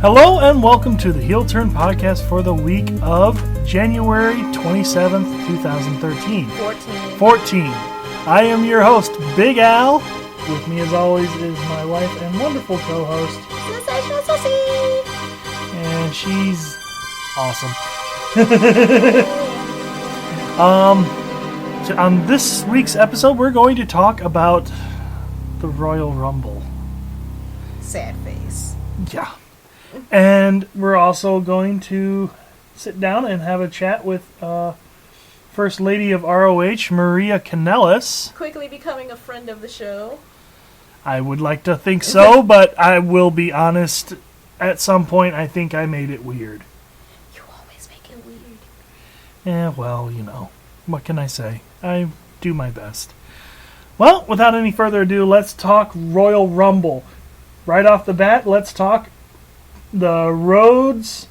Hello and welcome to the Heel Turn Podcast for the week of January 27th, 2013. 14. I am your host, Big Al. With me as always is my wife and wonderful co-host, Sensational Susie. And she's awesome. On this week's episode, we're going to talk about the Royal Rumble. Sad face. Yeah. And we're also going to sit down and have a chat with First Lady of ROH, Maria Kanellis. Quickly becoming a friend of the show. I would like to think so, but I will be honest, at some point I think I made it weird. You always make it weird. Yeah, well, you know, what can I say? I do my best. Well, without any further ado, let's talk Royal Rumble. Right off the bat, let's talk the Rhodes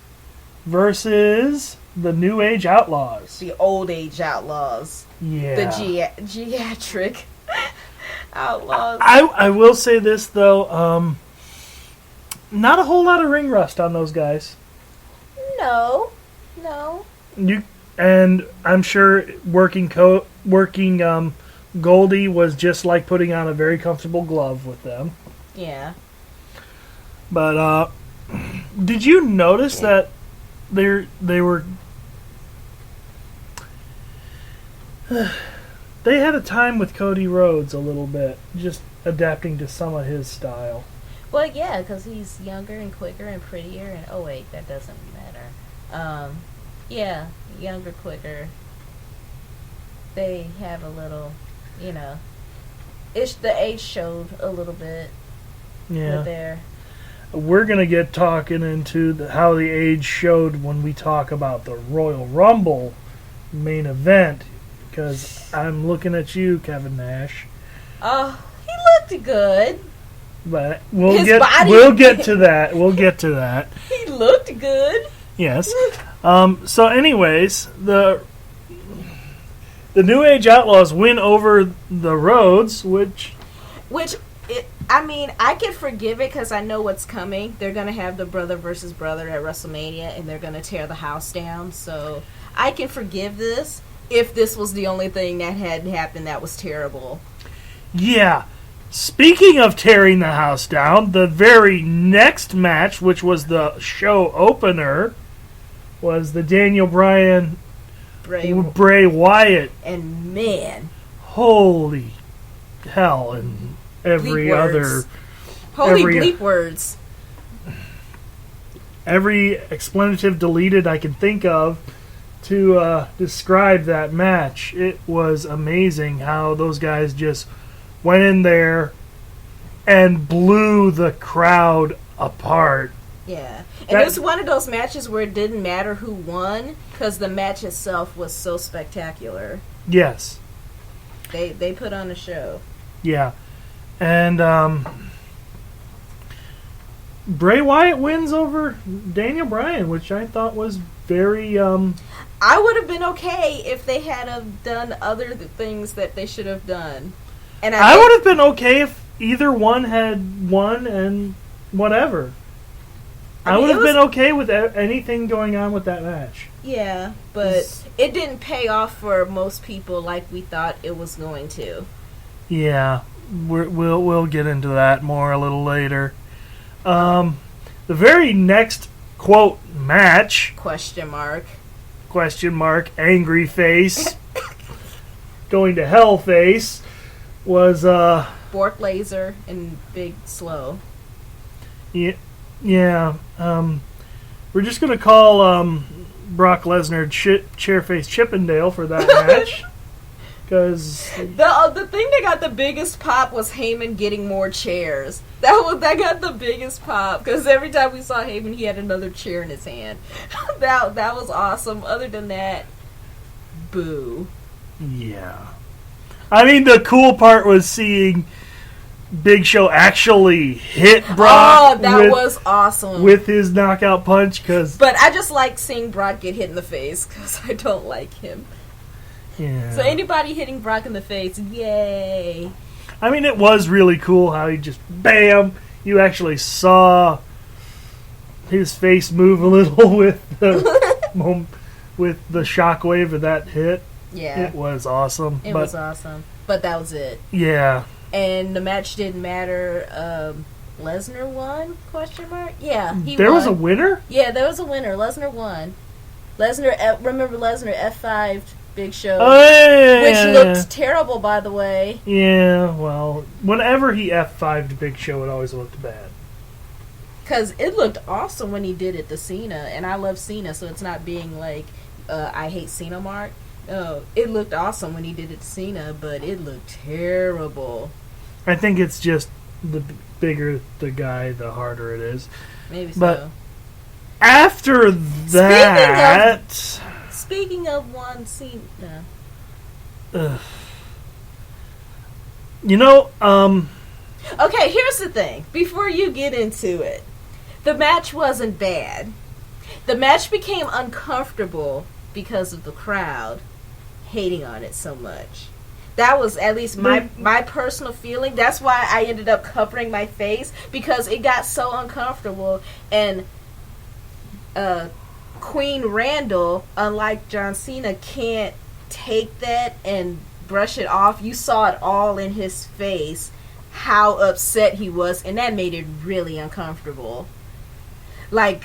versus the New Age Outlaws. The Old Age Outlaws. Yeah. The geriatric Outlaws. I will say this, though. Not a whole lot of ring rust on those guys. No. And I'm sure working Goldie was just like putting on a very comfortable glove with them. Yeah. But did you notice that they were they had a time with Cody Rhodes a little bit, just adapting to some of his style. Well, yeah, because he's younger and quicker and prettier, and oh wait, that doesn't matter. Yeah, younger, quicker. They have a little, the age showed a little bit. Yeah. With their. We're going to get talking into how the age showed when we talk about the Royal Rumble main event, because I'm looking at you, Kevin Nash. Oh, he looked good. But we'll get to that. We'll get to that. He looked good. Yes. So anyways, the New Age Outlaws win over the Rhodes, I can forgive it because I know what's coming. They're going to have the brother versus brother at WrestleMania, and they're going to tear the house down. So I can forgive this if this was the only thing that had happened that was terrible. Yeah. Speaking of tearing the house down, the very next match, which was the show opener, was the Daniel Bryan Bray Wyatt. And man. Holy hell, and every other... Holy bleep words. Every expletive deleted I can think of to describe that match. It was amazing how those guys just went in there and blew the crowd apart. Yeah. And it was one of those matches where it didn't matter who won because the match itself was so spectacular. Yes. They put on a show. Yeah. And Bray Wyatt wins over Daniel Bryan, which I thought was very... I would have been okay if they had done other things that they should have done. And I would have been okay if either one had won and whatever. I would have been okay with anything going on with that match. Yeah, but it didn't pay off for most people like we thought it was going to. Yeah, we'll get into that more a little later. The very next quote match question mark angry face going to hell face was Bork Laser and Big Slow. Yeah. We're just gonna call Brock Lesnar Chairface Chippendale for that match. Because the thing that got the biggest pop was Heyman getting more chairs. That got the biggest pop because every time we saw Heyman, he had another chair in his hand. that was awesome. Other than that, boo. Yeah, I mean the cool part was seeing Big Show actually hit Brock. Oh, that was awesome with his knockout punch. But I just like seeing Brock get hit in the face because I don't like him. Yeah. So anybody hitting Brock in the face, yay. I mean, it was really cool how he just, bam, you actually saw his face move a little with the with the shockwave of that hit. Yeah. It was awesome. It was awesome. But that was it. Yeah. And the match didn't matter. Lesnar won? Question mark? Yeah, he There won. was a winner? Yeah, there was a winner. Lesnar won. Remember Lesnar F5'd Big Show? Oh, yeah. Which looked terrible, by the way. Yeah, well, whenever he F5'd Big Show, it always looked bad. Because it looked awesome when he did it to Cena, and I love Cena, so it's not being like, I hate Cena mark. No, it looked awesome when he did it to Cena, but it looked terrible. I think it's just the bigger the guy, the harder it is. Maybe so. But after that... Speaking of one Cena... Okay, here's the thing. Before you get into it, the match wasn't bad. The match became uncomfortable because of the crowd hating on it so much. That was at least my personal feeling. That's why I ended up covering my face, because it got so uncomfortable. And Queen Randall, unlike John Cena, can't take that and brush it off. You saw it all in his face, how upset he was, and that made it really uncomfortable. It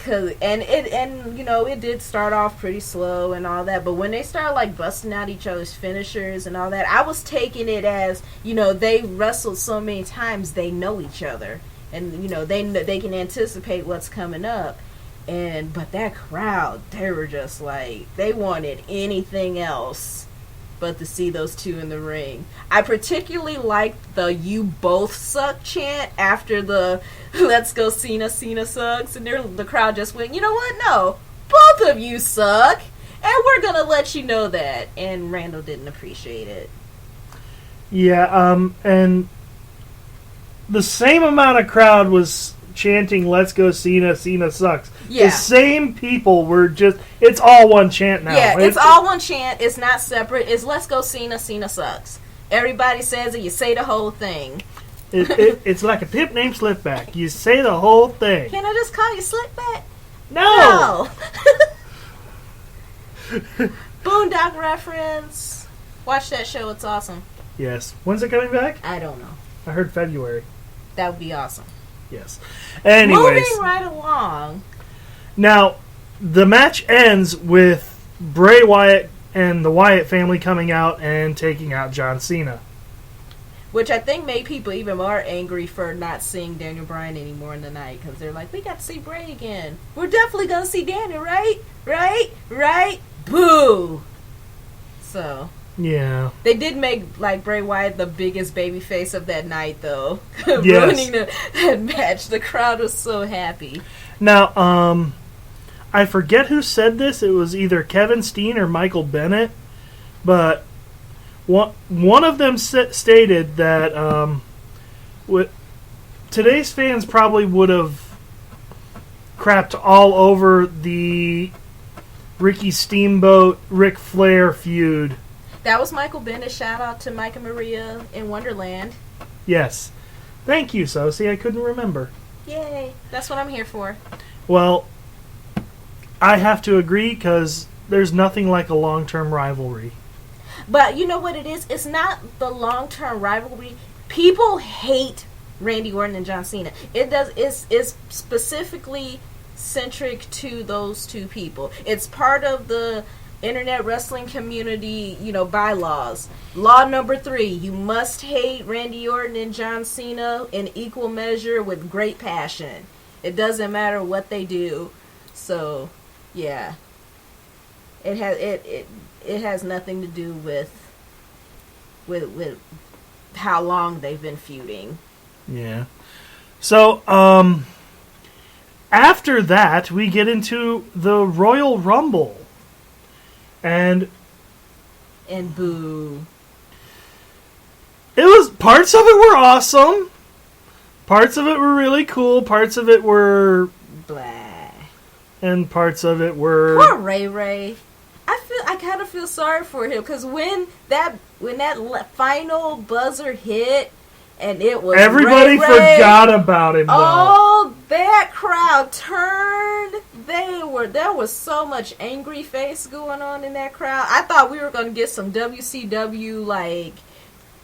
did start off pretty slow and all that, but when they started busting out each other's finishers and all that, I was taking it as, they wrestled so many times, they know each other, and they can anticipate what's coming up. But that crowd, they were just they wanted anything else but to see those two in the ring. I particularly liked the "You both suck" chant after the "Let's go Cena, Cena sucks," and the crowd just went, you know what? No, both of you suck, and we're gonna let you know that. And Randall didn't appreciate it. Yeah, and the same amount of crowd was chanting "Let's go Cena, Cena sucks." Yeah. The same people were just, it's all one chant now. Yeah, it's all one chant. It's not separate. It's "Let's go Cena, Cena sucks." Everybody says it. You say the whole thing. It's like a pimp named Slipback. You say the whole thing. Can I just call you Slipback? No! Boondock reference. Watch that show. It's awesome. Yes. When's it coming back? I don't know. I heard February. That would be awesome. Yes. Anyways. Moving right along. Now, the match ends with Bray Wyatt and the Wyatt family coming out and taking out John Cena. Which I think made people even more angry for not seeing Daniel Bryan anymore in the night. Because they're like, we got to see Bray again. We're definitely going to see Daniel, right? Right? Boo! So... Yeah. They did make Bray Wyatt the biggest babyface of that night, though. Yes. Ruining that match. The crowd was so happy. Now, I forget who said this. It was either Kevin Steen or Michael Bennett, but one of them stated that today's fans probably would have crapped all over the Ricky Steamboat Ric Flair feud. That was Michael Bennett. Shout out to Mike and Maria in Wonderland. Yes. Thank you, Sosie. I couldn't remember. Yay. That's what I'm here for. Well, I have to agree because there's nothing like a long-term rivalry. But you know what it is? It's not the long-term rivalry. People hate Randy Orton and John Cena. It's specifically centric to those two people. It's part of the internet wrestling community, bylaws. Law number 3, you must hate Randy Orton and John Cena in equal measure with great passion. It doesn't matter what they do. So, yeah. It has nothing to do with how long they've been feuding. Yeah. So, after that, we get into the Royal Rumble. And boo. It was, parts of it were awesome. Parts of it were really cool. Parts of it were blah. And parts of it were... Poor Ray Ray. I kind of feel sorry for him because when that final buzzer hit and it was everybody Ray Ray, forgot about him. Oh, That crowd turned. There was so much angry face going on in that crowd. I thought we were going to get some WCW, like,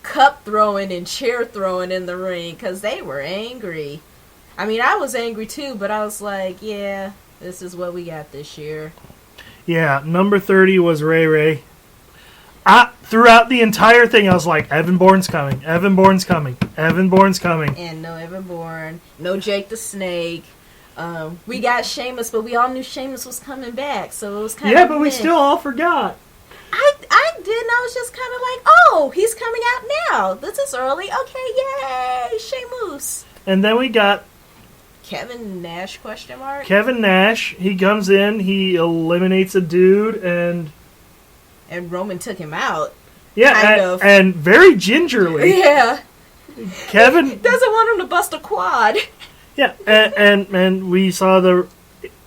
cup throwing and chair throwing in the ring, because they were angry. I mean, I was angry too, but I was like, yeah, this is what we got this year. Yeah, number 30 was Ray Ray. Throughout the entire thing, I was like, Evan Bourne's coming, Evan Bourne's coming, Evan Bourne's coming. And no Evan Bourne, no Jake the Snake. We got Sheamus, but we all knew Sheamus was coming back, so it was kind of... Yeah, but we still all forgot. I didn't. I was just kind of like, oh, he's coming out now. This is early. Okay, yay, Sheamus. And then we got... Kevin Nash, question mark? Kevin Nash, he comes in, he eliminates a dude, and Roman took him out. Yeah, and very gingerly. Yeah. Kevin doesn't want him to bust a quad. Yeah, and we saw the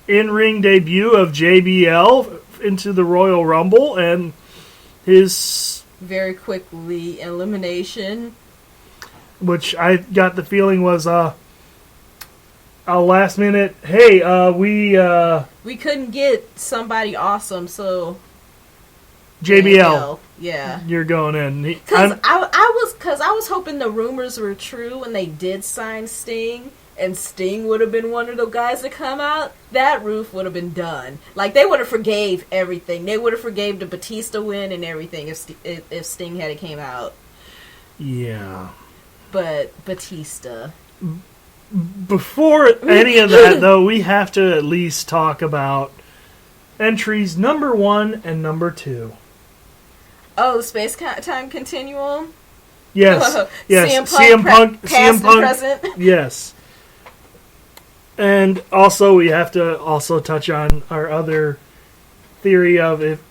in-ring debut of JBL into the Royal Rumble, and his... Very quickly elimination. Which I got the feeling was a last minute, hey, we couldn't get somebody awesome, so... JBL. Yeah. You're going in. Because I was hoping the rumors were true when they did sign Sting, and Sting would have been one of the guys to come out. That roof would have been done. Like, they would have forgave everything. They would have forgave the Batista win and everything if Sting had came out. Yeah. But Batista... Before any of that, though, we have to at least talk about entries number 1 and number 2. Oh, the space-time continuum? Yes. Yes. CM Punk, past and present. Yes. And also, we have to also touch on our other theory of if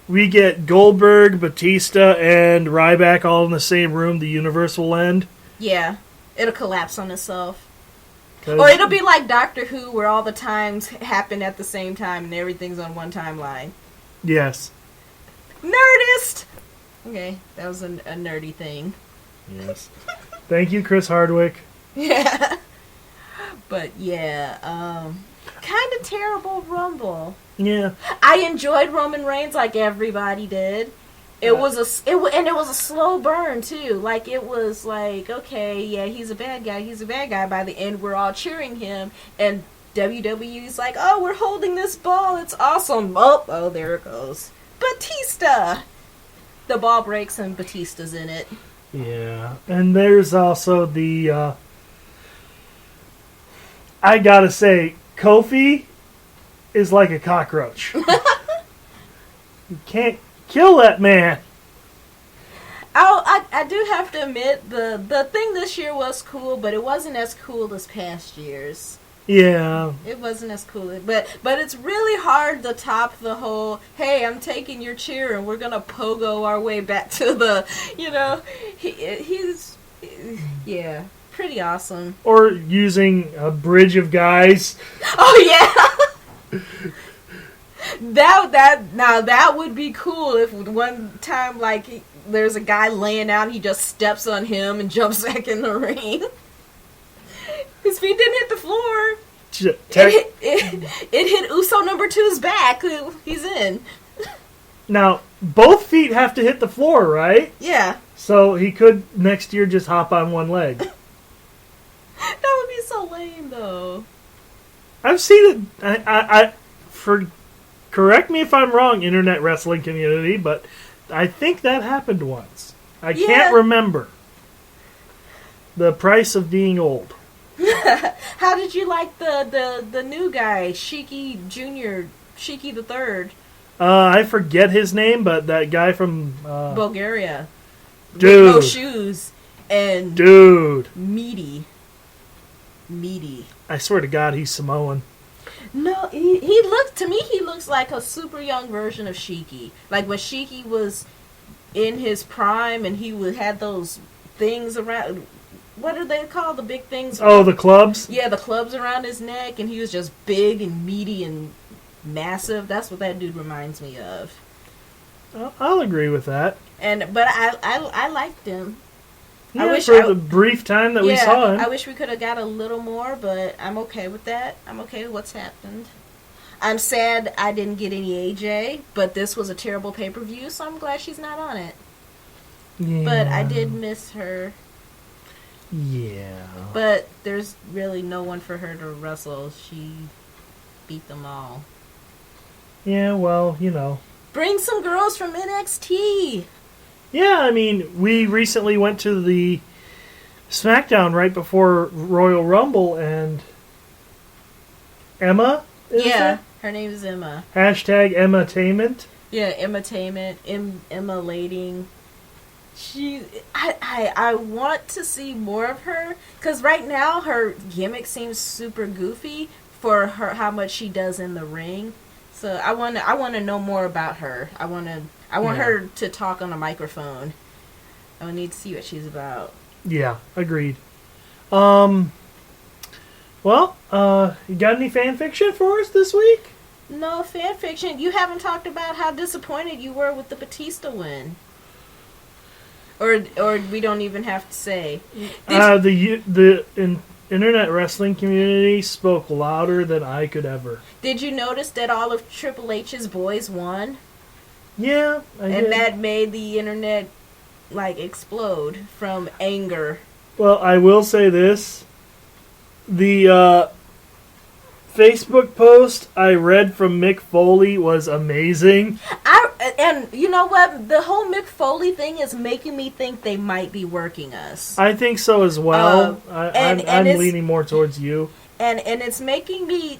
we get Goldberg, Batista, and Ryback all in the same room, the universe will end. Yeah. It'll collapse on itself. Or it'll be like Doctor Who, where all the times happen at the same time and everything's on one timeline. Yes. Nerdist! Okay, that was a nerdy thing. Yes. Thank you, Chris Hardwick. Yeah. But yeah, kind of terrible Rumble. Yeah. I enjoyed Roman Reigns like everybody did. It was a slow burn too. Like, it was like, okay, yeah, he's a bad guy. By the end, we're all cheering him, and WWE's like, oh, we're holding this ball, it's awesome. Oh, there it goes. Batista. The ball breaks and Batista's in it. Yeah, and there's also the. I gotta say, Kofi is like a cockroach. You can't kill that man. I do have to admit, the thing this year was cool, but it wasn't as cool as past years. Yeah. It wasn't as cool. But it's really hard to top the whole, hey, I'm taking your chair and we're going to pogo our way back to the, he's yeah, pretty awesome. Or using a bridge of guys. Oh, yeah. That would be cool if one time, like, there's a guy laying out and he just steps on him and jumps back in the ring. His feet didn't hit the floor. It hit Uso number 2's back. He's in. Now, both feet have to hit the floor, right? Yeah. So he could next year just hop on one leg. That would be so lame, though. I've seen it. Correct me if I'm wrong, internet wrestling community, but I think that happened once. I can't remember. The price of being old. How did you like the new guy, Shiki Jr., Shiki the Third? I forget his name, but that guy from Bulgaria. Dude. With no shoes. And meaty. I swear to God, he's Samoan. No, he looks like a super young version of Shiki. Like when Shiki was in his prime and he had those things around. What are they called? The big things? Oh, the clubs? Yeah, the clubs around his neck, and he was just big and meaty and massive. That's what that dude reminds me of. I'll agree with that. But I liked him. Yeah, for the brief time that we saw him. I wish we could have got a little more, but I'm okay with that. I'm okay with what's happened. I'm sad I didn't get any AJ, but this was a terrible pay-per-view, so I'm glad she's not on it. Yeah. But I did miss her. Yeah. But there's really no one for her to wrestle. She beat them all. Yeah, well, you know. Bring some girls from NXT. Yeah, I mean, we recently went to the SmackDown right before Royal Rumble, and Emma? Her name is Emma. Hashtag Emma-tainment. Yeah, Emma-tainment. Emma Lading. I want to see more of her, because right now her gimmick seems super goofy for her how much she does in the ring. So I want to know more about her. I want her to talk on a microphone. I need to see what she's about. Yeah, agreed. Well, you got any fan fiction for us this week? No fan fiction. You haven't talked about how disappointed you were with the Batista win. Or we don't even have to say. The internet wrestling community spoke louder than I could ever. Did you notice that all of Triple H's boys won? Yeah, I did. And that made the internet explode from anger. Well, I will say this: the Facebook post I read from Mick Foley was amazing. And you know what? The whole Mick Foley thing is making me think they might be working us. I think so as well. I'm leaning more towards you. And it's making me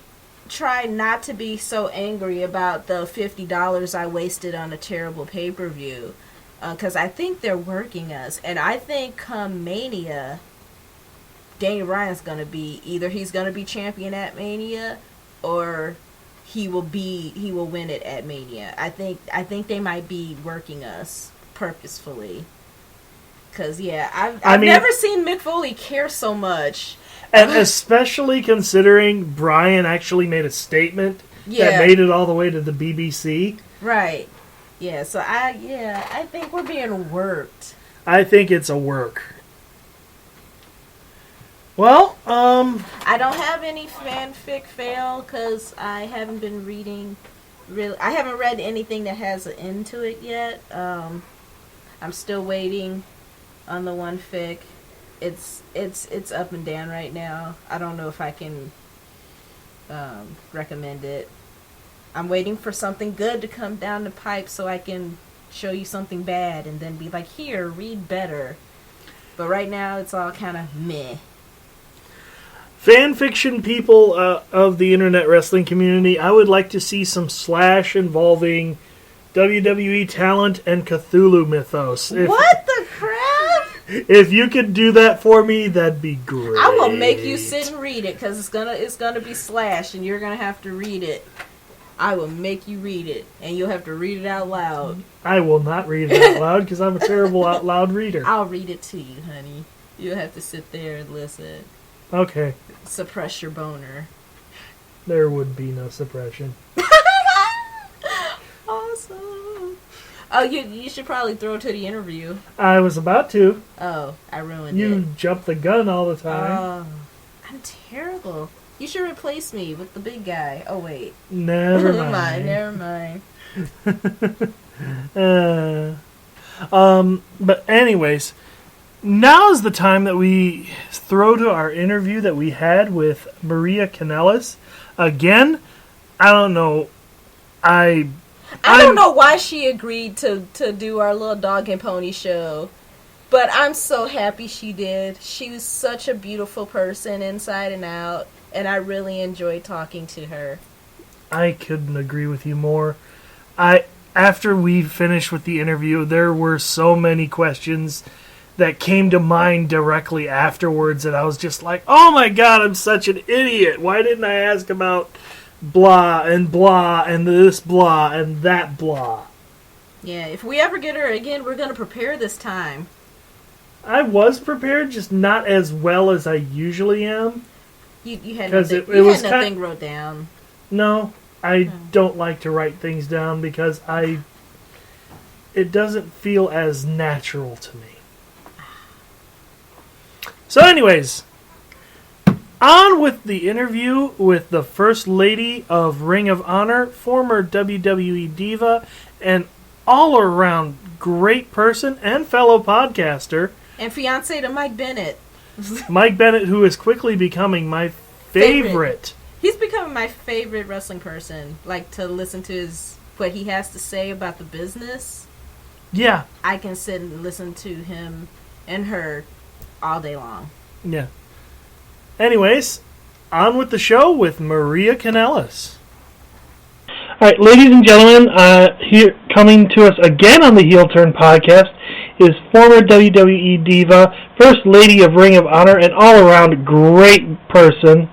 try not to be so angry about the $50 I wasted on a terrible pay-per-view. Because I think they're working us. And I think come Mania, Daniel Bryan's going to be, either he's going to be champion at Mania, or he will win it at Mania. I think they might be working us purposefully. Because, I've never seen Mick Foley care so much. And especially considering Bryan actually made a statement that made it all the way to the BBC. Right. Yeah, so I think we're being worked. I think it's a work. Well, I don't have any fanfic fail because I haven't been reading. I haven't read anything that has an end to it yet. I'm still waiting on the one fic. It's up and down right now. I don't know if I can recommend it. I'm waiting for something good to come down the pipe so I can show you something bad and then be like, here, read better. But right now, it's all kind of meh. Fan fiction people of the internet wrestling community, I would like to see some slash involving WWE talent and Cthulhu mythos. What the crap? If you could do that for me, that'd be great. I will make you sit and read it because it's gonna be slash and you're gonna have to read it. I will make you read it, and you'll have to read it out loud. I will not read it out loud because I'm a terrible out loud reader. I'll read it to you, honey. You'll have to sit there and listen. Okay. Suppress your boner. There would be no suppression. Awesome. Oh, you should probably throw it to the interview. I was about to. Oh, I ruined it. You jump the gun all the time. I'm terrible. You should replace me with the big guy. Oh, wait. Never mind. Never mind. But anyways, now is the time that we throw to our interview that we had with Maria Kanellis. Again, I don't know. I don't know why she agreed to do our little dog and pony show. But I'm so happy she did. She was such a beautiful person inside and out. And I really enjoyed talking to her. I couldn't agree with you more. After we finished with the interview, there were so many questions that came to mind directly afterwards, and I was just like, oh my god, I'm such an idiot. Why didn't I ask about blah and this blah and that blah? Yeah, if we ever get her again, we're going to prepare this time. I was prepared, just not as well as I usually am. You had nothing wrote down. No, I don't like to write things down because it doesn't feel as natural to me. So anyways, on with the interview with the First Lady of Ring of Honor, former WWE Diva, and all-around great person and fellow podcaster. And fiancé to Mike Bennett. Mike Bennett, who is quickly becoming my favorite. He's becoming my favorite wrestling person. Like, to listen to what he has to say about the business. Yeah. I can sit and listen to him and her all day long. Yeah. Anyways, on with the show with Maria Kanellis. All right, ladies and gentlemen, here coming to us again on the Heel Turn podcast is former WWE Diva, First Lady of Ring of Honor, and all-around great person,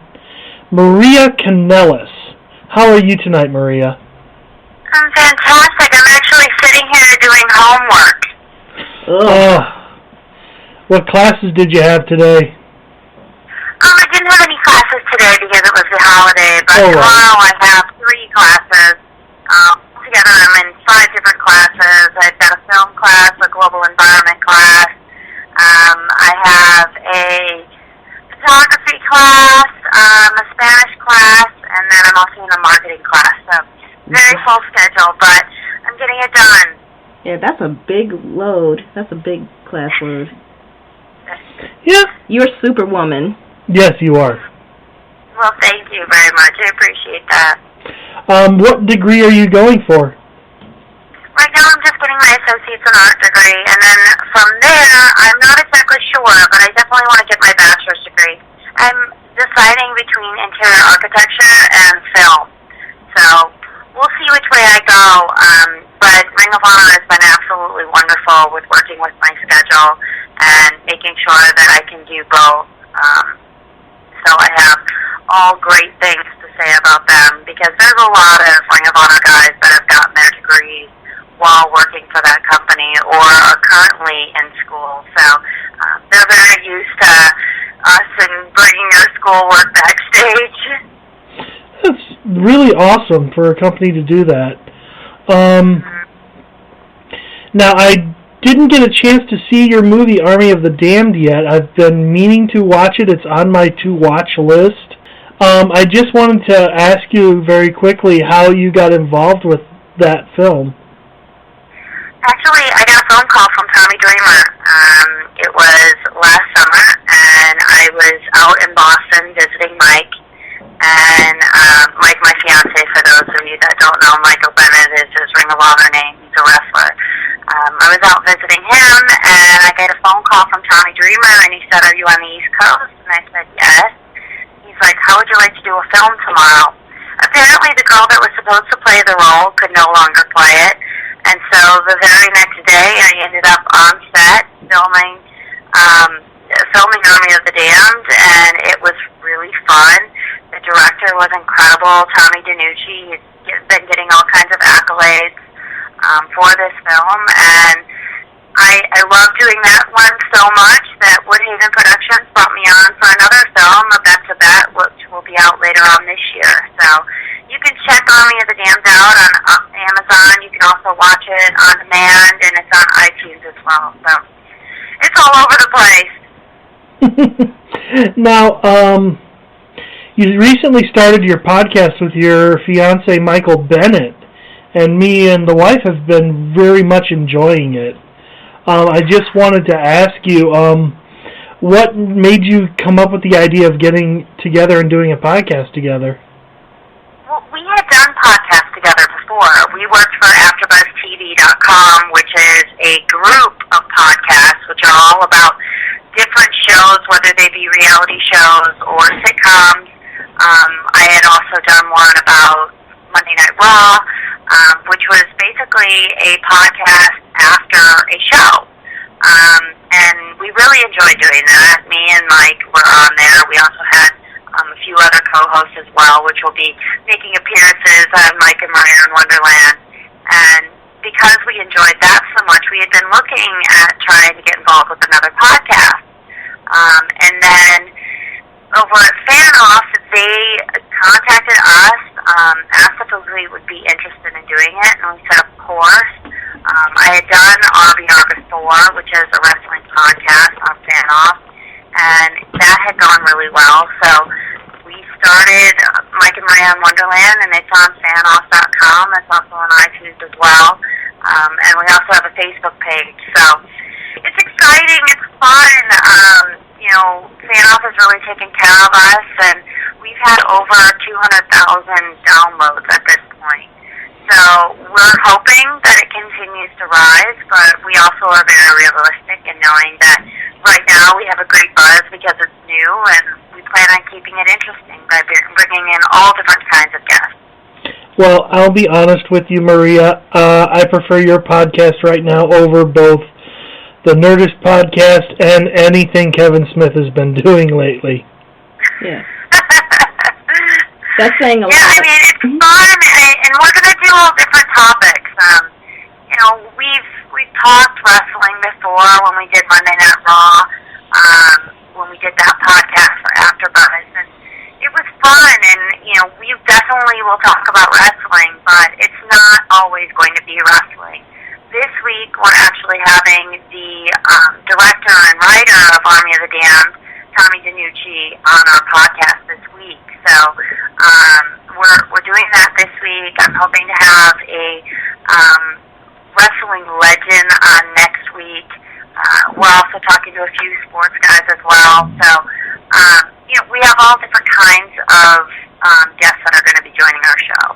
Maria Kanellis. How are you tonight, Maria? I'm fantastic. I'm actually sitting here doing homework. What classes did you have today? I didn't have any classes today because it was the holiday, but tomorrow I have 3 classes. Altogether I'm in 5 different classes. I've got a film class, a global environment class. I have a photography class, a Spanish class, and then I'm also in a marketing class. So very full schedule, but I'm getting it done. Yeah, that's a big load. That's a big class load. Yeah. You're Superwoman. Yes, you are. Well, thank you very much. I appreciate that. What degree are you going for? Right now I'm just getting my Associate's in Art degree, and then from there, I'm not exactly sure, but I definitely want to get my Bachelor's degree. I'm deciding between interior architecture and film. So we'll see which way I go, but Ring of Honor has been absolutely wonderful with working with my schedule and making sure that I can do both. So I have all great things to say about them because there's a lot of Ring of Honor guys that have gotten their degrees while working for that company or are currently in school. So they're very used to us and bringing our schoolwork backstage. That's really awesome for a company to do that. Now, I didn't get a chance to see your movie Army of the Damned yet. I've been meaning to watch it. It's on my to-watch list. I just wanted to ask you very quickly how you got involved with that film. Actually, I got a phone call from Tommy Dreamer. It was last summer, and I was out in Boston visiting Mike. And Mike, my fiancé, for those of you that don't know, Michael Bennett is his Ring of Honor name. He's a wrestler. I was out visiting him, and I got a phone call from Tommy Dreamer, and he said, "Are you on the East Coast?" And I said, "Yes." He's like, "How would you like to do a film tomorrow?" Apparently, the girl that was supposed to play the role could no longer play it, and so the very next day, I ended up on set filming Army of the Damned, and it was really fun. The director was incredible, Tommy DiNucci. He's been getting all kinds of accolades for this film, and I love doing that one so much that Woodhaven Productions brought me on for another film, A Bet to Bet, which will be out later on this year. So you can check Army of the Damned out on Amazon. You can also watch it on demand, and it's on iTunes as well. So it's all over the place. Now, you recently started your podcast with your fiancé, Michael Bennett, and me and the wife have been very much enjoying it. I just wanted to ask you, what made you come up with the idea of getting together and doing a podcast together? Well, we had done podcasts together before. We worked for AfterBuzzTV.com, which is a group of podcasts which are all about different shows, whether they be reality shows or sitcoms. I had also done one about Monday Night Raw, which was basically a podcast after a show. And we really enjoyed doing that. Me and Mike were on there. We also had a few other co-hosts as well, which will be making appearances on Mike and Ryan in Wonderland. And because we enjoyed that so much, we had been looking at trying to get involved with another podcast. And then over at Fanoff, they contacted us, asked if we would be interested in doing it, and we said, of course. I had done RBR before, which is a wrestling podcast on Fanoff, and really well. So we started Mike and Maria in Wonderland, and it's on fanoff.com. It's also on iTunes as well. And we also have a Facebook page. So it's exciting. It's fun. Fanoff has really taken care of us, and we've had over 200,000 downloads at this point. So we're hoping that it continues to rise, but we also are very realistic in knowing that right now we have a great buzz because it's new, and we plan on keeping it interesting by bringing in all different kinds of guests. Well, I'll be honest with you, Maria. I prefer your podcast right now over both the Nerdist podcast and anything Kevin Smith has been doing lately. Yeah. That's saying a lot. Yeah, I mean, it's fun, and we're going to do all different topics. We've talked wrestling before when we did Monday Night Raw, when we did that podcast for AfterBuzz, and it was fun, and, we definitely will talk about wrestling, but it's not always going to be wrestling. This week, we're actually having the director and writer of Army of the Damned, Tommy DiNucci, on our podcast this week. So we're doing that this week. I'm hoping to have a wrestling legend on next week. We're also talking to a few sports guys as well. So, we have all different kinds of guests that are going to be joining our show.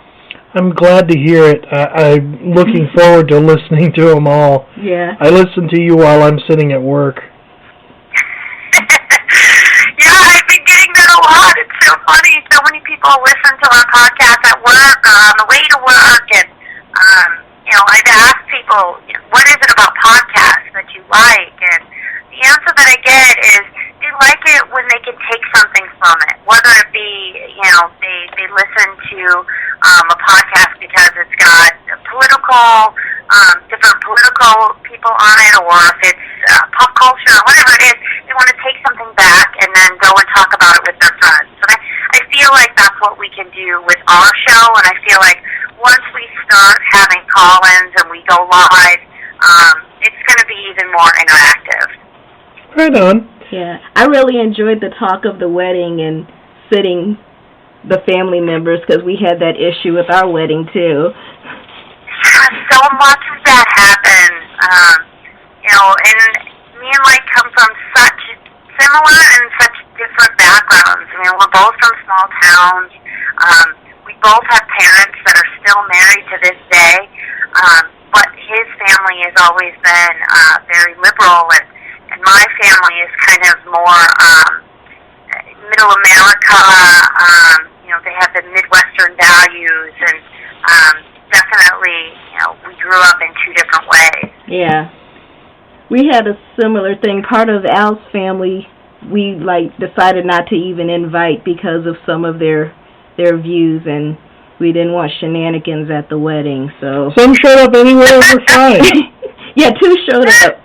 I'm glad to hear it. I'm looking forward to listening to them all. Yeah. I listen to you while I'm sitting at work. Yeah, I've been getting that a lot. It's so funny. So many people listen to our podcast at work or on the way to work. And, I'd ask people, what is it about podcasts that you like? And the answer that I get is they like it when they can take something from it. Whether it be, they listen to a podcast because it's got different political people on it, or if it's pop culture, or whatever it is, they want to take something back and then go and talk about it with their friends. So I feel like that's what we can do with our show, and I feel like once we start having call-ins and we go live, it's going to be even more interactive. Right on. Yeah, I really enjoyed the talk of the wedding and sitting the family members, because we had that issue with our wedding too. So much of that happens, and me and Mike come from such similar and such different backgrounds. I mean, we're both from small towns. We both have parents that are still married to this day, but his family has always been very liberal, and my family is kind of more middle America. They have the Midwestern values, and definitely, we grew up in two different ways. Yeah. We had a similar thing. Part of Al's family, we decided not to even invite because of some of their views, and we didn't want shenanigans at the wedding. So some showed up anyway, we're fine. Yeah, 2 showed up.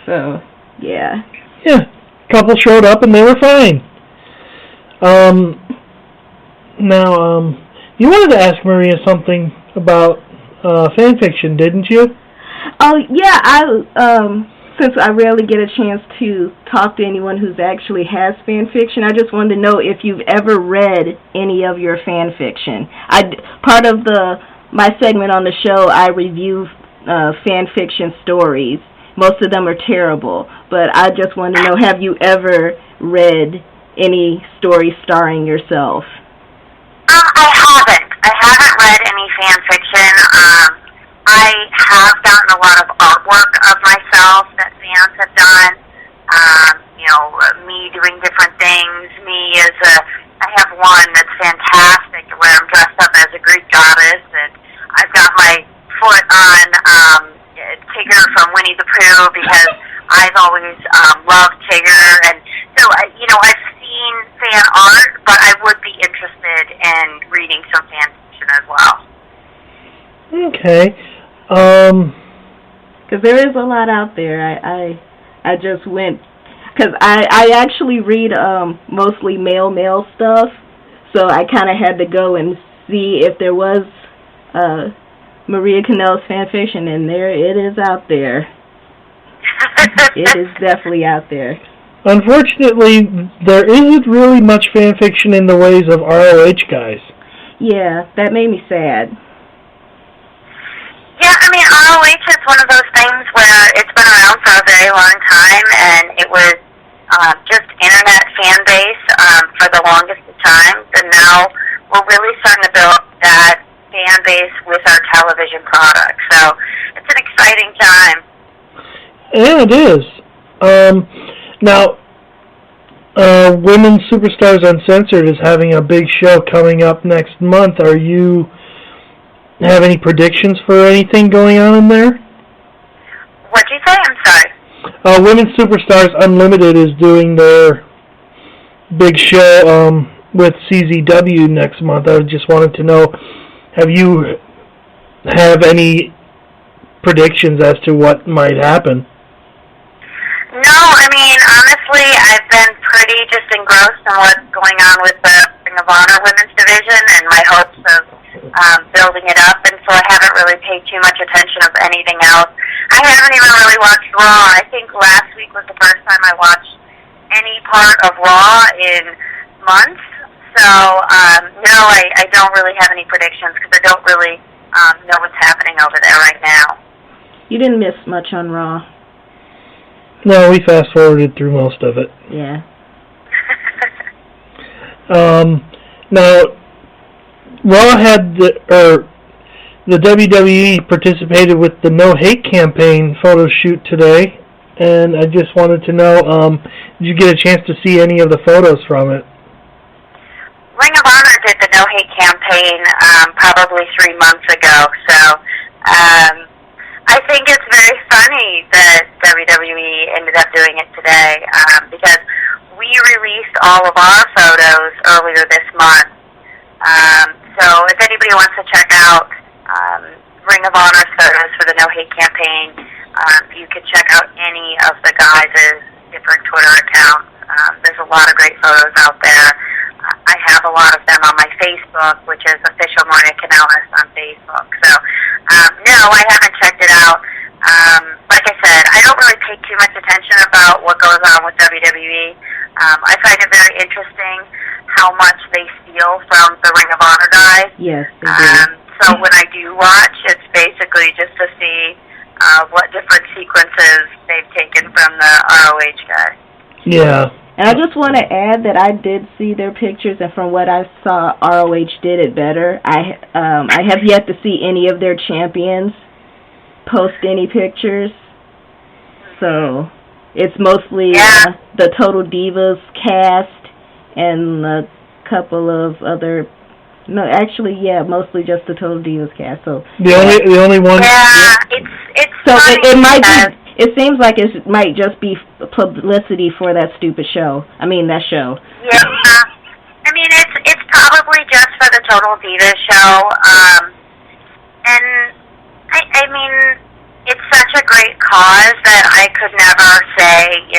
So, yeah. Yeah, a couple showed up and they were fine. Now, you wanted to ask Maria something about fan fiction, didn't you? Oh, yeah, since I rarely get a chance to talk to anyone who's actually has fan fiction, I just wanted to know if you've ever read any of your fan fiction. Part of my segment on the show, I review fan fiction stories. Most of them are terrible, but I just want to know, have you ever read any stories starring yourself? I haven't read any fan fiction. I have gotten a lot of artwork of myself that fans have done. Me doing different things. I have one that's fantastic where I'm dressed up as a Greek goddess, and I've got my foot on Tigger from Winnie the Pooh because I've always loved Tigger, and so I've seen fan art, but I would be interested in reading some fan fiction as well. Okay. Because there is a lot out there. I just went, because I actually read mostly male stuff, so I kind of had to go and see if there was Maria Kanellis fan fiction, and there it is out there. It is definitely out there. Unfortunately, there isn't really much fan fiction in the ways of ROH guys. Yeah, that made me sad. Yeah, I mean, ROH is one of those things where it's been around for a very long time, and it was just internet fan base for the longest of time. And now we're really starting to build that fan base with our television product. So it's an exciting time. Yeah, it is. Now, Women's Superstars Uncensored is having a big show coming up next month. Are you have any predictions for anything going on in there? What'd you say? I'm sorry. Women's Superstars Unlimited is doing their big show with CZW next month. I just wanted to know, have you any predictions as to what might happen? No, I mean, honestly, I've been pretty just engrossed in what's going on with the Ring of Honor Women's Division and my hopes of building it up, and so I haven't really paid too much attention of anything else. I haven't even really watched Raw. I think last week was the first time I watched any part of Raw in months, so no, I don't really have any predictions because I don't really know what's happening over there right now. You didn't miss much on Raw. No, we fast-forwarded through most of it. Yeah. Now, Raw had the WWE participated with the No Hate campaign photo shoot today, and I just wanted to know, did you get a chance to see any of the photos from it? Ring of Honor did the No Hate campaign probably 3 months ago, so I think it's very funny that WWE ended up doing it today because we released all of our photos earlier this month. So if anybody wants to check out Ring of Honor's photos for the No Hate campaign, you can check out any of the guys' different Twitter accounts. There's a lot of great photos out there. I have a lot of them on my Facebook, which is official Maria Kanellis on Facebook. So, no, I haven't checked it out. Like I said, I don't really pay too much attention about what goes on with WWE. I find it very interesting how much they steal from the Ring of Honor guys. Yes, they do. So when I do watch, it's basically just to see what different sequences they've taken from the ROH guys. Yeah. And I just want to add that I did see their pictures, and from what I saw, ROH did it better. I have yet to see any of their champions post any pictures, so it's mostly the Total Divas cast and a couple of other. No, actually, mostly just the Total Divas cast. So the only one. Yeah, it's so funny it might be. It seems like it might just be publicity for that stupid show. I mean, that show. Yeah. I mean, it's probably just for the Total Divas show. And, I mean, it's such a great cause that I could never say,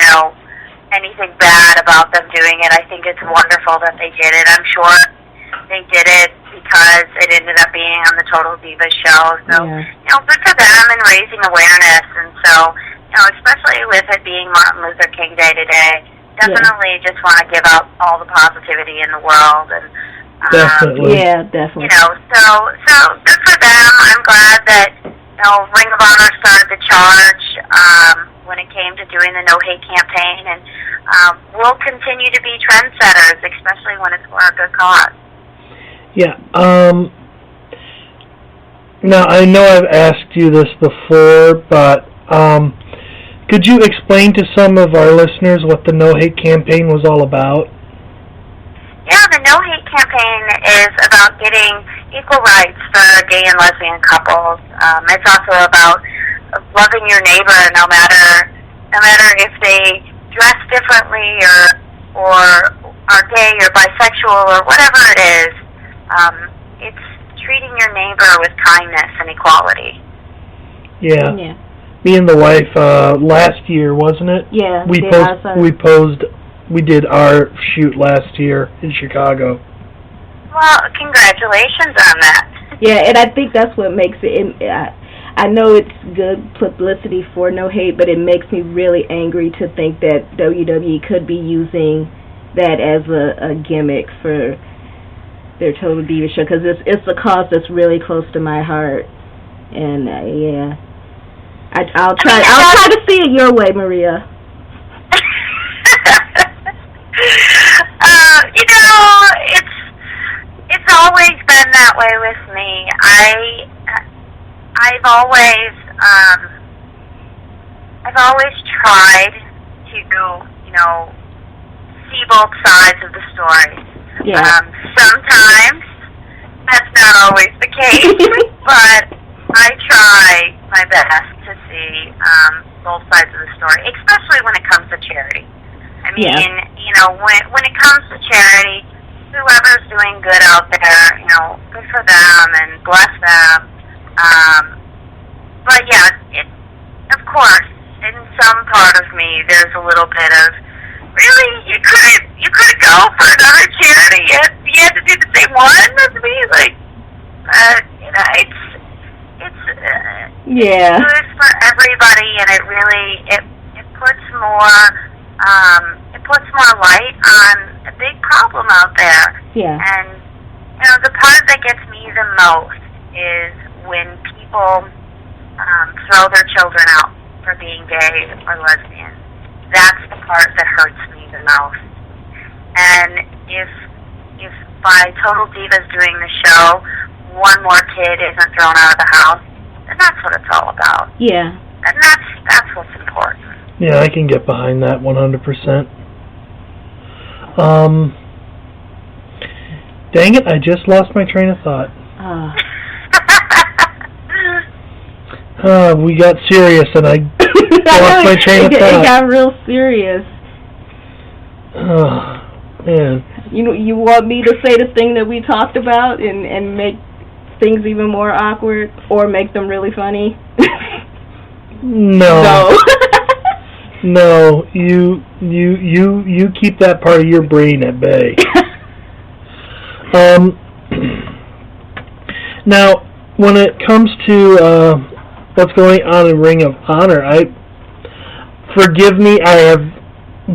anything bad about them doing it. I think it's wonderful that they did it. I'm sure they did it because it ended up being on the Total Divas show. So, good for them and raising awareness. And so, especially with it being Martin Luther King Day today, definitely just want to give out all the positivity in the world. And definitely. Yeah, definitely. So good for them. I'm glad that, Ring of Honor started the charge when it came to doing the No Hate campaign. And we'll continue to be trendsetters, especially when it's for a good cause. Yeah. Now, I know I've asked you this before, but could you explain to some of our listeners what the No Hate campaign was all about? Yeah, the No Hate campaign is about getting equal rights for gay and lesbian couples. It's also about loving your neighbor, no matter if they dress differently or are gay or bisexual or whatever it is. It's treating your neighbor with kindness and equality. Yeah. Me and the wife last year, wasn't it? Yeah. We did our shoot last year in Chicago. Well, congratulations on that. Yeah, and I think that's what makes it. I know it's good publicity for No Hate, but it makes me really angry to think that WWE could be using that as a gimmick for their Total Diva show, because it's a cause that's really close to my heart, and yeah, I'll try to see it your way, Maria. It's always been that way with me. I've always tried to, see both sides of the story. Yeah. Sometimes that's not always the case, but I try my best to see both sides of the story, especially when it comes to charity. I mean, when it comes to charity, whoever's doing good out there, good for them and bless them. But yeah, of course, in some part of me, there's a little bit of, really, you couldn't go for another charity. You had to do the same one as me. Like, it's good for everybody, and it really it puts more light on a big problem out there. Yeah. And the part that gets me the most is when people throw their children out for being gay or lesbian. That's the part that hurts me the most. And if by Total Divas doing the show, one more kid isn't thrown out of the house, then that's what it's all about. Yeah. And that's what's important. Yeah, I can get behind that 100%. Dang it, I just lost my train of thought. We got serious and I lost my train of thought. It got real serious. Oh, man. You want me to say the thing that we talked about and make things even more awkward or make them really funny? No. No, you keep that part of your brain at bay. Now, when it comes to what's going on in Ring of Honor, forgive me, I have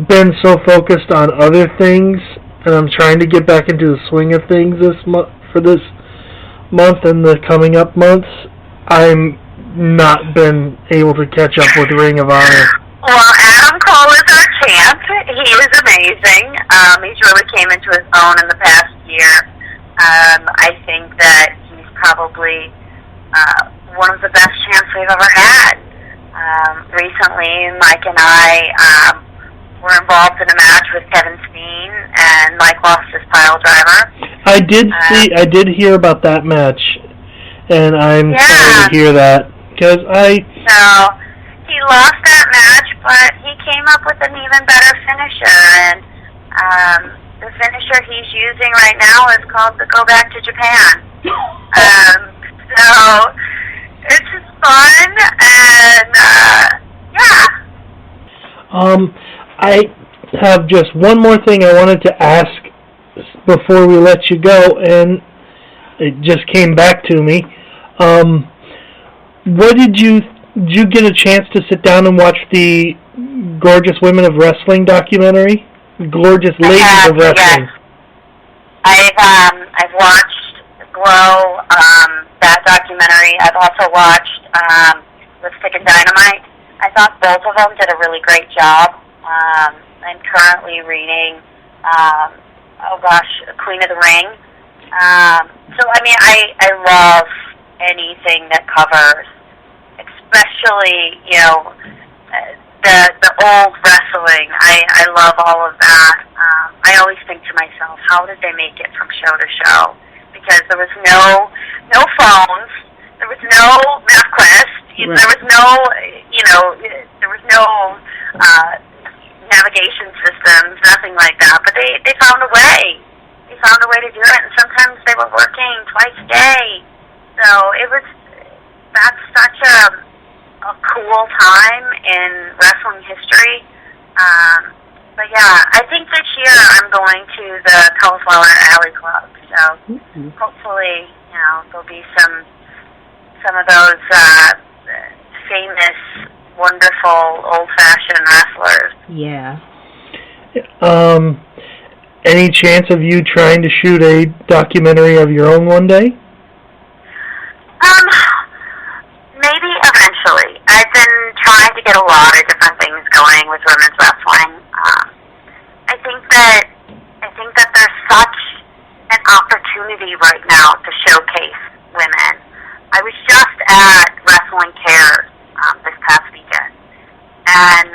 been so focused on other things, and I'm trying to get back into the swing of things for this month and the coming up months. I'm not been able to catch up with Ring of Honor. Well, Adam Cole is our champ. He is amazing. He's really came into his own in the past year. I think that he's probably one of the best champs we've ever had. Recently, Mike and I were involved in a match with Kevin Steen, and Mike lost his pile driver. I did hear about that match, and I'm sorry to hear that, because So, he lost that match, but he came up with an even better finisher, and the finisher he's using right now is called the Go Back to Japan. So, it's just fun, and, yeah. I have just one more thing I wanted to ask before we let you go, and it just came back to me. What did you get a chance to sit down and watch the Gorgeous Women of Wrestling documentary? Gorgeous Ladies of Wrestling. Yes. I've watched Glow, that documentary. I've also watched Lipstick and Dynamite. I thought both of them did a really great job. I'm currently reading, Queen of the Ring. So, I mean, I love anything that covers, especially, the old wrestling. I love all of that. I always think to myself, how did they make it from show to show? Because there was no phones, there was no MapQuest, right. There was no navigation systems, nothing like that. But they found a way. They found a way to do it, and sometimes they were working twice a day. So that's such a cool time in wrestling history. But yeah, I think this year I'm going to the Cauliflower Alley Club. So hopefully, there'll be some of those famous, wonderful, old-fashioned wrestlers. Yeah. Any chance of you trying to shoot a documentary of your own one day? Maybe eventually. I've been trying to get a lot of different things going with women's wrestling. I think that there's such an opportunity right now to showcase women. I was just at Wrestling Cares this past weekend, and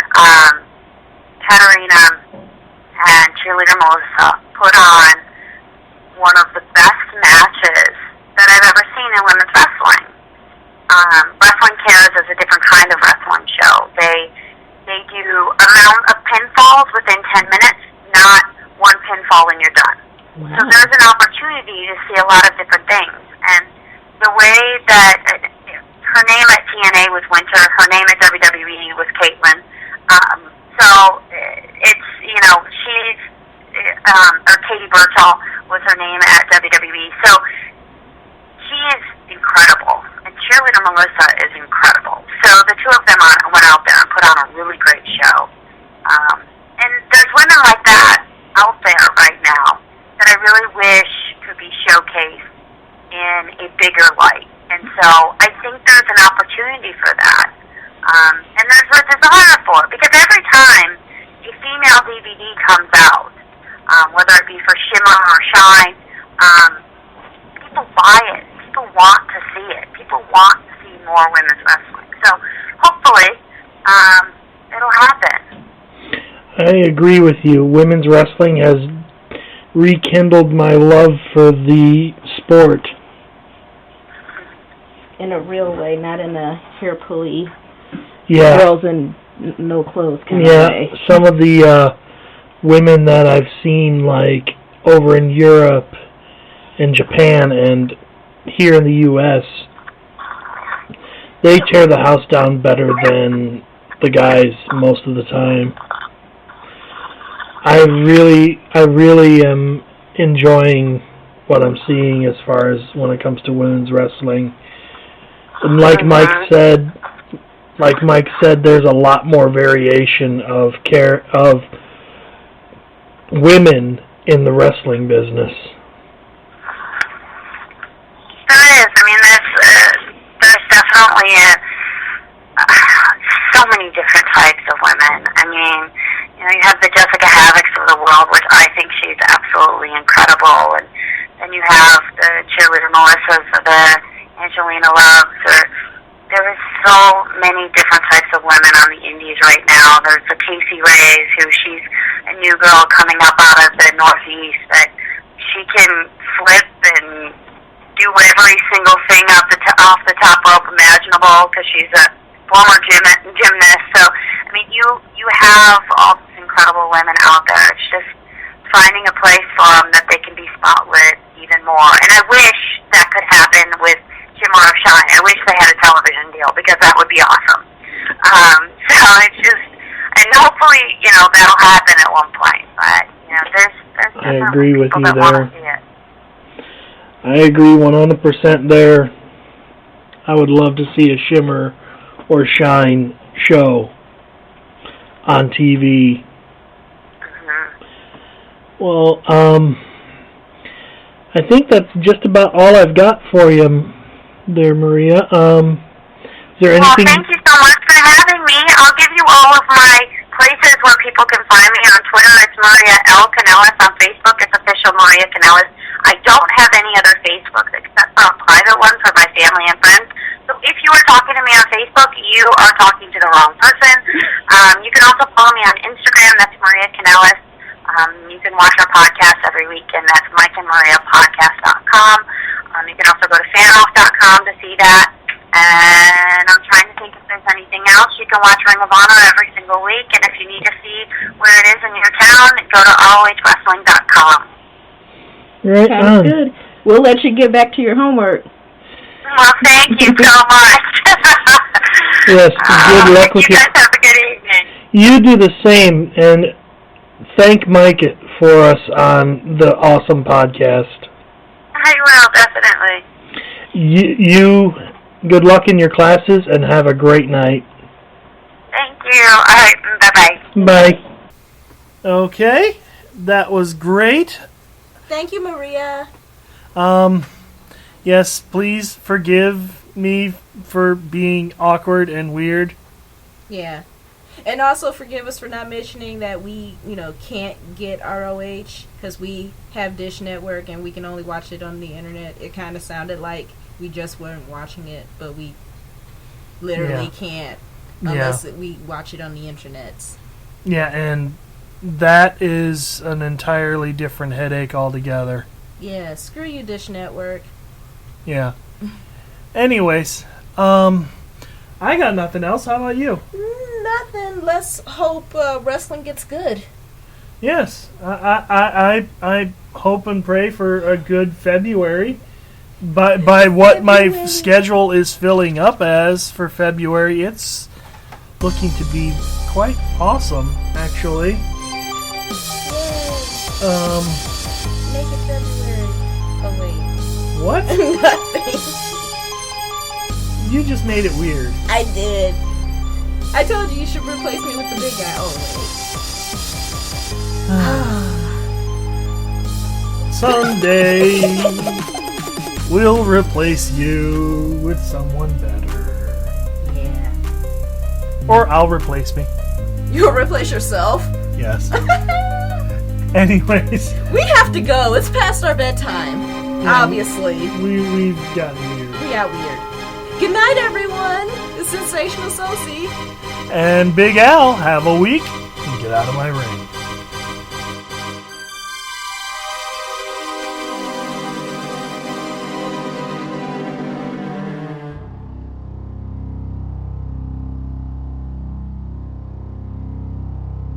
Katarina and cheerleader Melissa put on one of the best matches that I've ever seen in women's wrestling. Wrestling Cares is a different kind of wrestling show. They do amount of pinfalls within 10 minutes, not one pinfall and you're done. Wow. So there's an opportunity to see a lot of different things. And the way that her name at TNA was Winter, her name at WWE was Caitlin. So it's, she's, or Katie Birchall was her name at WWE. So she is incredible. And cheerleader Melissa is incredible. So the two of them went out there and put on a really great show. And there's women like that out there right now that I really wish could be showcased in a bigger light. And so I think there's an opportunity for that. And there's a desire for it. Because every time a female DVD comes out, whether it be for Shimmer or Shine, people buy it. People want to see it. People want to see more women's wrestling. So hopefully it'll happen. I agree with you. Women's wrestling has rekindled my love for the sport. In a real way, not in a hair pulley, girls in no clothes kind of way. Yeah, some of the women that I've seen, like over in Europe and Japan and here in the U.S., they tear the house down better than the guys most of the time. I really am enjoying what I'm seeing as far as when it comes to women's wrestling. And like Mike said, there's a lot more variation of women in the wrestling business. There is. I mean, there's definitely so many different types of women. I mean, you have the Jessica Havocks of the world, which I think she's absolutely incredible, and then you have the cheerleader Melissas, the Angelina Loves, or there is so many different types of women on the indies right now. There's the Casey Rays, who she's a new girl coming up out of the Northeast, that she can flip and do every single thing off the top rope imaginable because she's a former gymnast. So, I mean, you have all these incredible women out there. It's just finding a place for them that they can be spotlit even more. And I wish that could happen with Shimmer or Shine. I wish they had a television deal because that would be awesome. So it's just, and hopefully, that'll happen at one point. But, there's I agree with you that want to see it. I agree 100% there. I would love to see a Shimmer or Shine show on TV. Mm-hmm. Well, I think that's just about all I've got for you there, Maria. Is there anything? Well, thank you so much for having me. I'll give you all of my places where people can find me on Twitter. It's Maria L. Kanellis. On Facebook, it's official Maria Kanellis. I don't have any other Facebooks except for a private one for my family and friends. So if you are talking to me on Facebook, you are talking to the wrong person. You can also follow me on Instagram. That's Maria Kanellis. You can watch our podcast every week, and that's MikeandMariaPodcast.com. You can also go to fanoff.com to see that. And I'm trying to think if there's anything else. You can watch Ring of Honor every single week. And if you need to see where it is in your town, go to ROHWrestling.com. Right on. Good. We'll let you get back to your homework. Well, thank you so much. Yes, good luck with you. You guys have a good evening. You do the same, and thank Mike for us on the awesome podcast. I will, definitely. You Good luck in your classes, and have a great night. Thank you. All right. Bye-bye. Bye. Okay, that was great. Thank you, Maria. Yes, please forgive me for being awkward and weird. Yeah. And also forgive us for not mentioning that we, can't get ROH because we have Dish Network and we can only watch it on the internet. It kind of sounded like we just weren't watching it, but we literally can't unless we watch it on the internets. Yeah, and that is an entirely different headache altogether. Yeah, screw you, Dish Network. Yeah. Anyways, I got nothing else. How about you? Nothing. Let's hope wrestling gets good. Yes, I hope and pray for a good February. By what my schedule is filling up as for February, it's looking to be quite awesome, actually. Yay. Make it February. Oh wait. What? Nothing. You just made it weird. I did. I told you should replace me with the big guy. Oh wait. Someday we'll replace you with someone better. Yeah. Or I'll replace me. You'll replace yourself? Yes. Anyways. We have to go. It's past our bedtime. Yeah, obviously. We've gotten weird. We got weird. Good night, everyone. It's Sensational Soci. And Big Al, have a week and get out of my ring.